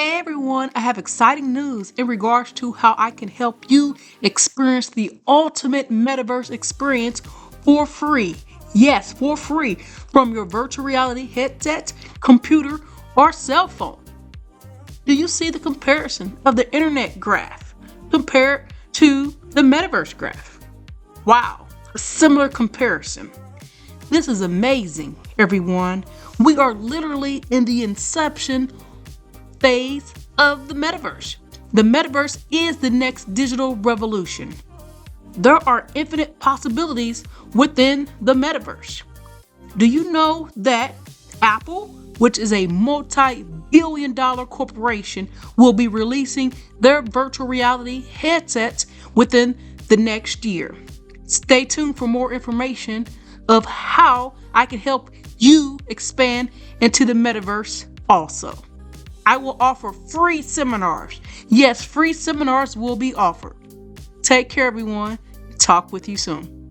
Hey everyone, I have exciting news in regards to how I can help you experience the ultimate metaverse experience for free. Yes, for free from your virtual reality headset, computer, or cell phone. Do you see the comparison of the internet graph compared to the metaverse graph? Wow, a similar comparison. This is amazing, everyone. We are literally in the inception phase of the metaverse. The metaverse is the next digital revolution. There are infinite possibilities within the metaverse. Do you know that Apple, which is a multi-billion-dollar corporation, will be releasing their virtual reality headsets within the next year? Stay tuned for more information of how I can help you expand into the metaverse also. I will offer free seminars. Yes, free seminars will be offered. Take care, everyone. Talk with you soon.